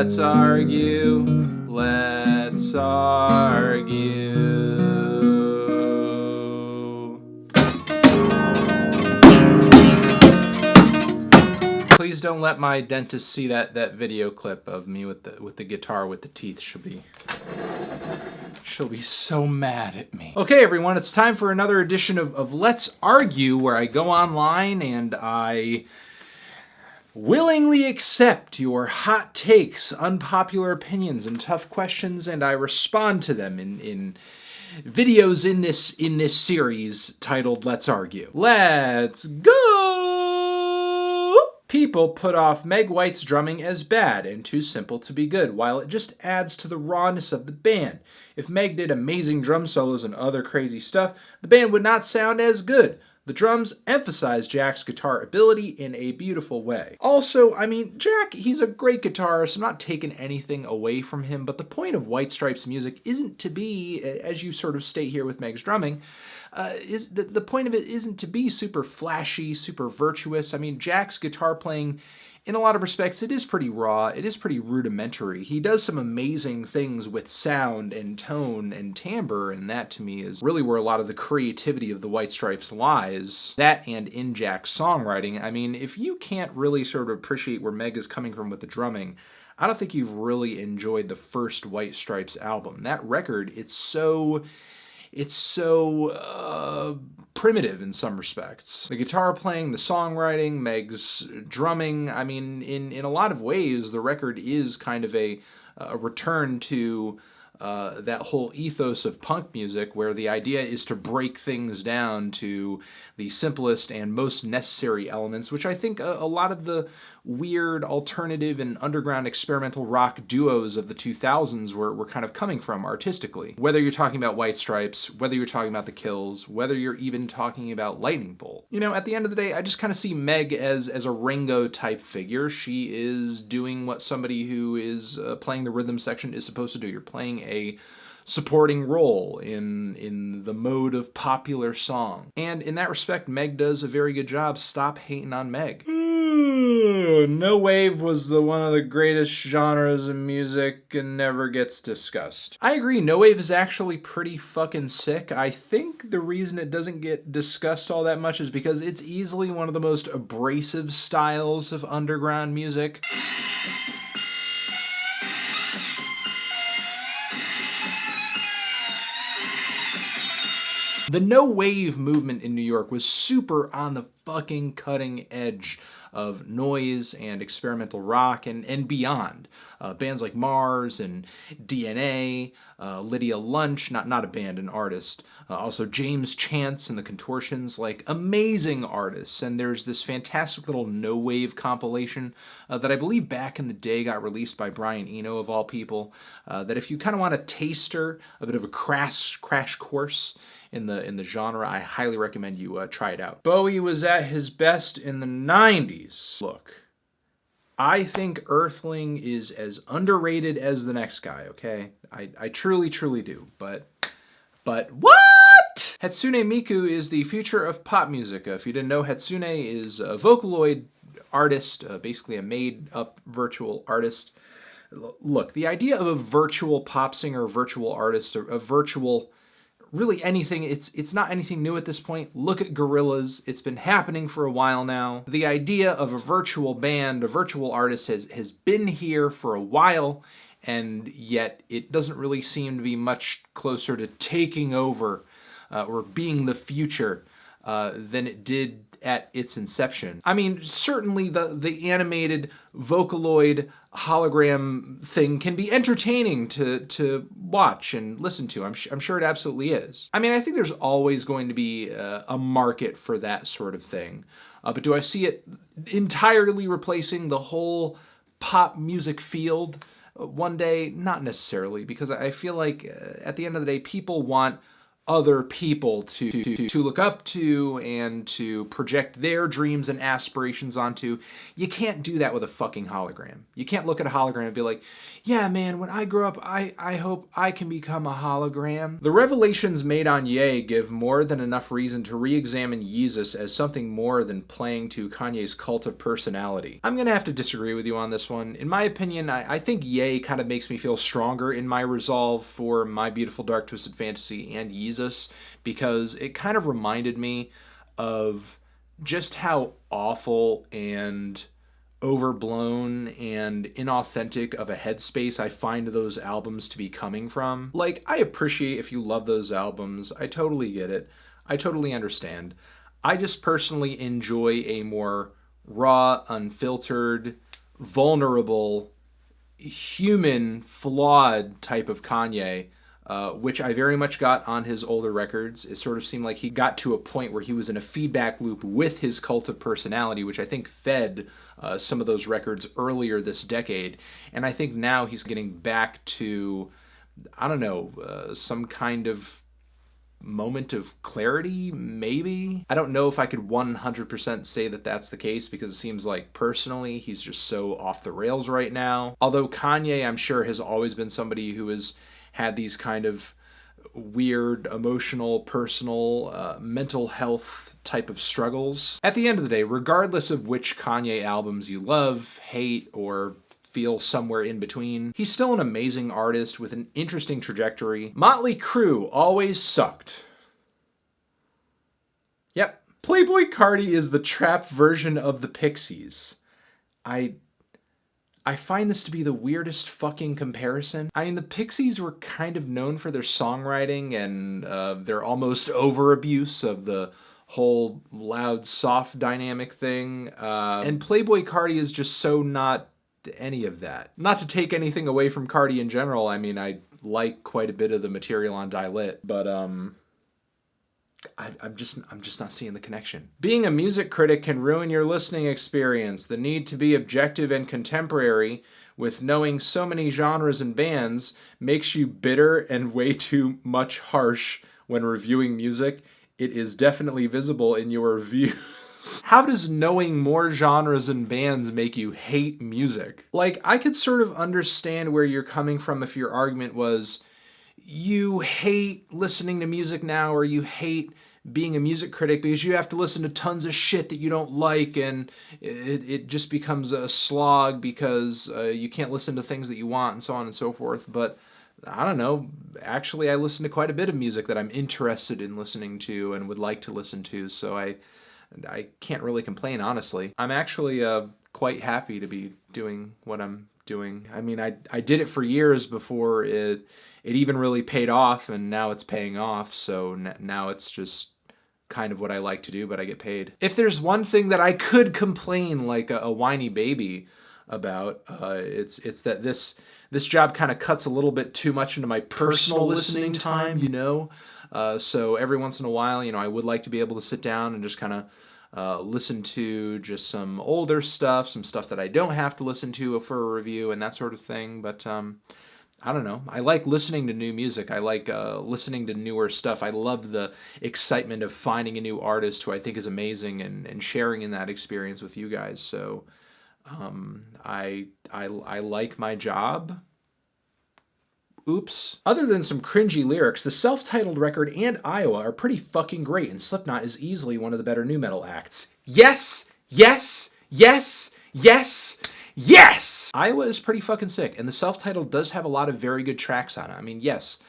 Let's argue. Let's argue. Please don't let my dentist see that video clip of me with the guitar with the teeth. She'll be so mad at me. Okay, everyone, it's time for another edition of Let's Argue, where I go online and I willingly accept your hot takes, unpopular opinions, and tough questions, and I respond to them in videos in this series titled Let's Argue. Let's go! People put off Meg White's drumming as bad and too simple to be good, while it just adds to the rawness of the band. If Meg did amazing drum solos and other crazy stuff, the band would not sound as good. The drums emphasize Jack's guitar ability in a beautiful way. Also, I mean, Jack, he's a great guitarist. I'm not taking anything away from him, but the point of White Stripes music isn't to be, as you sort of state here with Meg's drumming, the point of it isn't to be super flashy, super virtuous. I mean, Jack's guitar playing, in a lot of respects, it is pretty raw, it is pretty rudimentary. He does some amazing things with sound and tone and timbre, and that to me is really where a lot of the creativity of the White Stripes lies. That and in Jack's songwriting. I mean, if you can't really sort of appreciate where Meg is coming from with the drumming, I don't think you've really enjoyed the first White Stripes album. That record, it's so primitive in some respects. The guitar playing, the songwriting, Meg's drumming, I mean, in a lot of ways, the record is kind of a return to that whole ethos of punk music, where the idea is to break things down to the simplest and most necessary elements, which I think a lot of the weird alternative and underground experimental rock duos of the 2000s were kind of coming from artistically. Whether you're talking about White Stripes, whether you're talking about the Kills, whether you're even talking about Lightning Bolt. You know, at the end of the day, I just kind of see Meg as a Ringo type figure. She is doing what somebody who is playing the rhythm section is supposed to do. You're playing a supporting role in the mode of popular song. And in that respect, Meg does a very good job. Stop hating on Meg. No wave was one of the greatest genres of music and never gets discussed. I agree, no wave is actually pretty fucking sick. I think the reason it doesn't get discussed all that much is because it's easily one of the most abrasive styles of underground music. The no wave movement in New York was super on the fucking cutting edge of noise and experimental rock and beyond. Bands like Mars and DNA, Lydia Lunch, not a band, an artist. Also James Chance and the Contortions, like amazing artists. And there's this fantastic little no wave compilation that I believe back in the day got released by Brian Eno of all people. That if you kind of want a taster, a bit of a crash course in the genre, I highly recommend you try it out. Bowie was at his best in the 90s. Look, I think Earthling is as underrated as the next guy, okay? I truly do, but what? Hatsune Miku is the future of pop music. If you didn't know, Hatsune is a Vocaloid artist, basically a made-up virtual artist. Look, the idea of a virtual pop singer, virtual artist, or a virtual really anything, it's not anything new at this point. Look at Gorillaz. It's been happening for a while now. The idea of a virtual band, a virtual artist has been here for a while, and yet it doesn't really seem to be much closer to taking over or being the future than it did at its inception. I mean, certainly the animated Vocaloid hologram thing can be entertaining to watch and listen to. I'm sure it absolutely is. I mean, I think there's always going to be a market for that sort of thing. But do I see it entirely replacing the whole pop music field one day? Not necessarily, because I feel like at the end of the day, people want other people to look up to and to project their dreams and aspirations onto. You can't do that with a fucking hologram. You can't look at a hologram and be like, yeah, man, when I grow up, I hope I can become a hologram. The revelations made on Ye give more than enough reason to re-examine Yeezus as something more than playing to Kanye's cult of personality. I'm gonna have to disagree with you on this one. In my opinion, I think Ye kind of makes me feel stronger in my resolve for My Beautiful Dark Twisted Fantasy and Yeezus, because it kind of reminded me of just how awful and overblown and inauthentic of a headspace I find those albums to be coming from. Like, I appreciate if you love those albums. I totally get it. I totally understand. I just personally enjoy a more raw, unfiltered, vulnerable, human, flawed type of Kanye, which I very much got on his older records. It sort of seemed like he got to a point where he was in a feedback loop with his cult of personality, which I think fed some of those records earlier this decade. And I think now he's getting back to, I don't know, some kind of moment of clarity, maybe? I don't know if I could 100% say that that's the case, because it seems like personally he's just so off the rails right now. Although Kanye, I'm sure, has always been somebody who has had these kind of weird emotional, personal, mental health type of struggles. At the end of the day, regardless of which Kanye albums you love, hate, or feel somewhere in between, he's still an amazing artist with an interesting trajectory. Motley Crue always sucked. Yep. Playboi Carti is the trap version of the Pixies. I find this to be the weirdest fucking comparison. I mean, the Pixies were kind of known for their songwriting and their almost over-abuse of the whole loud, soft dynamic thing. And Playboi Carti is just so not any of that. Not to take anything away from Carti in general. I mean, I like quite a bit of the material on Die Lit, but I'm just not seeing the connection. Being a music critic can ruin your listening experience. The need to be objective and contemporary with knowing so many genres and bands makes you bitter and way too much harsh when reviewing music. It is definitely visible in your reviews. How does knowing more genres and bands make you hate music? Like, I could sort of understand where you're coming from if your argument was, you hate listening to music now, or you hate being a music critic because you have to listen to tons of shit that you don't like, and it just becomes a slog because you can't listen to things that you want, and so on and so forth. But I don't know, actually I listen to quite a bit of music that I'm interested in listening to and would like to listen to, so I can't really complain, honestly. I'm actually quite happy to be doing what I'm doing. I mean, I did it for years before it even really paid off, and now it's paying off, so now it's just kind of what I like to do, but I get paid. If there's one thing that I could complain like a whiny baby about, it's that this job kind of cuts a little bit too much into my personal listening time, you know? So every once in a while, you know, I would like to be able to sit down and just kind of listen to just some older stuff, some stuff that I don't have to listen to for a review and that sort of thing, but I don't know. I like listening to new music. I like listening to newer stuff. I love the excitement of finding a new artist who I think is amazing and sharing in that experience with you guys. So I like my job. Oops. Other than some cringy lyrics, the self-titled record and Iowa are pretty fucking great, and Slipknot is easily one of the better nu metal acts. Yes! Yes! Yes! Yes! Yes! Iowa is pretty fucking sick, and the self-titled does have a lot of very good tracks on it. I mean, yes,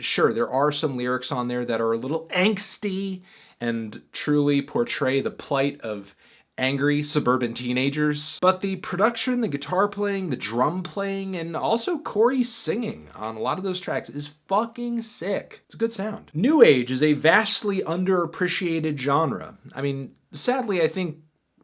sure, there are some lyrics on there that are a little angsty and truly portray the plight of angry suburban teenagers. But the production, the guitar playing, the drum playing, and also Corey singing on a lot of those tracks is fucking sick. It's a good sound. New Age is a vastly underappreciated genre. I mean, sadly, I think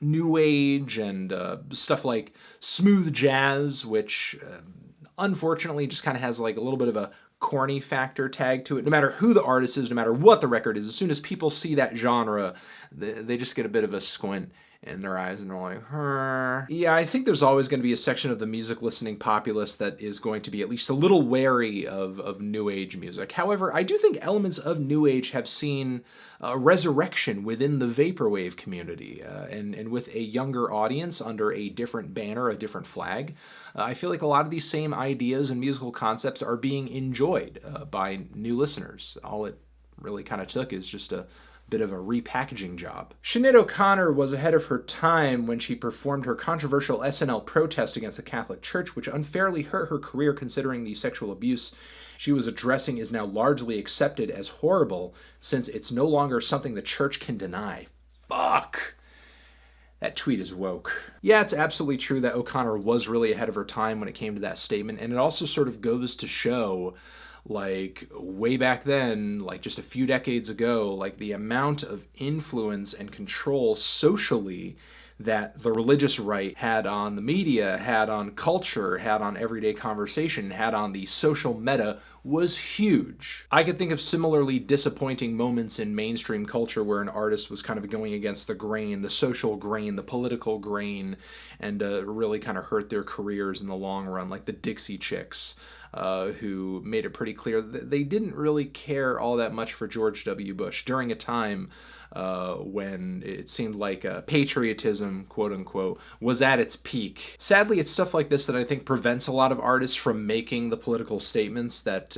New Age and stuff like smooth jazz, which unfortunately just kind of has like a little bit of a corny factor tag to it. No matter who the artist is, no matter what the record is, as soon as people see that genre, they just get a bit of a squint. in their eyes, and they're like, huh. Yeah, I think there's always going to be a section of the music listening populace that is going to be at least a little wary of New Age music. However, I do think elements of New Age have seen a resurrection within the Vaporwave community, and with a younger audience under a different banner, a different flag. I feel like a lot of these same ideas and musical concepts are being enjoyed by new listeners. All it really kind of took is just a bit of a repackaging job. Sinead OConnor was ahead of her time when she performed her controversial SNL protest against the Catholic Church, which unfairly hurt her career considering the sexual abuse she was addressing is now largely accepted as horrible since it's no longer something the church can deny. Fuck! That tweet is woke. Yeah, it's absolutely true that O'Connor was really ahead of her time when it came to that statement, and it also sort of goes to show, like, way back then, like just a few decades ago, like the amount of influence and control socially that the religious right had on the media, had on culture, had on everyday conversation, had on the social meta was huge. I could think of similarly disappointing moments in mainstream culture where an artist was kind of going against the grain, the social grain, the political grain, and really kind of hurt their careers in the long run, like the Dixie Chicks. Who made it pretty clear that they didn't really care all that much for George W. Bush during a time when it seemed like patriotism, quote unquote, was at its peak. Sadly, it's stuff like this that I think prevents a lot of artists from making the political statements that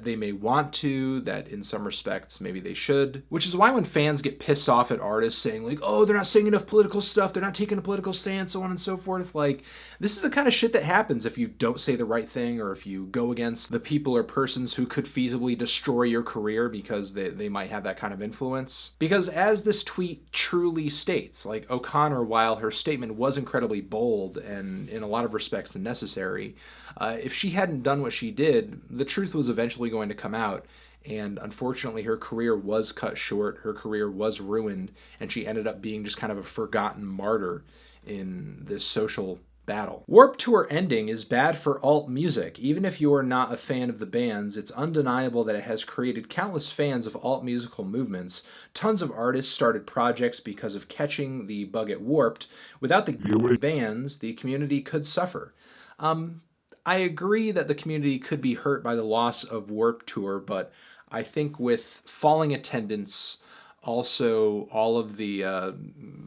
they may want to, that in some respects maybe they should. Which is why when fans get pissed off at artists saying like, oh, they're not saying enough political stuff, they're not taking a political stance, so on and so forth, like, this is the kind of shit that happens if you don't say the right thing or if you go against the people or persons who could feasibly destroy your career because they might have that kind of influence. Because as this tweet truly states, like, O'Connor, while her statement was incredibly bold and in a lot of respects necessary, if she hadn't done what she did, the truth was eventually going to come out. And unfortunately, her career was cut short, her career was ruined, and she ended up being just kind of a forgotten martyr in this social battle. Warped Tour ending is bad for alt music. Even if you are not a fan of the bands, it's undeniable that it has created countless fans of alt musical movements. Tons of artists started projects because of catching the bug at Warped. Without the bands, the community could suffer. I agree that the community could be hurt by the loss of Warped Tour, but I think with falling attendance, also all of the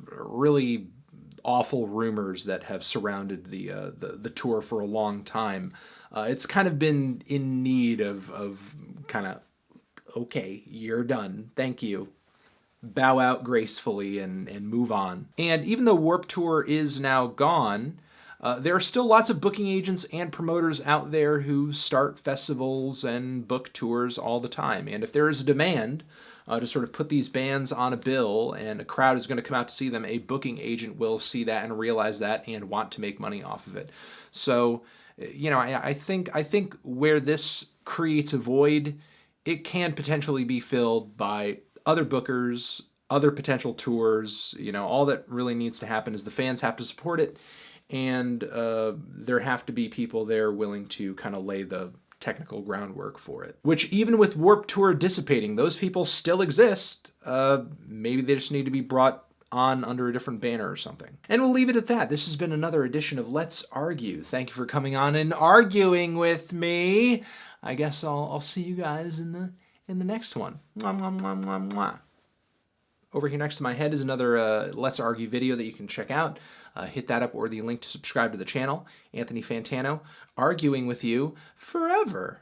really awful rumors that have surrounded the tour for a long time, it's kind of been in need of kind of, okay, you're done, thank you. Bow out gracefully and move on. And even though Warped Tour is now gone, there are still lots of booking agents and promoters out there who start festivals and book tours all the time. And if there is a demand to sort of put these bands on a bill and a crowd is going to come out to see them, a booking agent will see that and realize that and want to make money off of it. So, you know, I think where this creates a void, it can potentially be filled by other bookers, other potential tours. You know, all that really needs to happen is the fans have to support it, and there have to be people there willing to kind of lay the technical groundwork for it. Which, even with Warped Tour dissipating, those people still exist. Maybe they just need to be brought on under a different banner or something. And we'll leave it at that. This has been another edition of Let's Argue. Thank you for coming on and arguing with me. I guess I'll see you guys in the next one. Mwah, mwah, mwah, mwah, mwah. Over here next to my head is another Let's Argue video that you can check out. Hit that up or the link to subscribe to the channel. Anthony Fantano, arguing with you forever.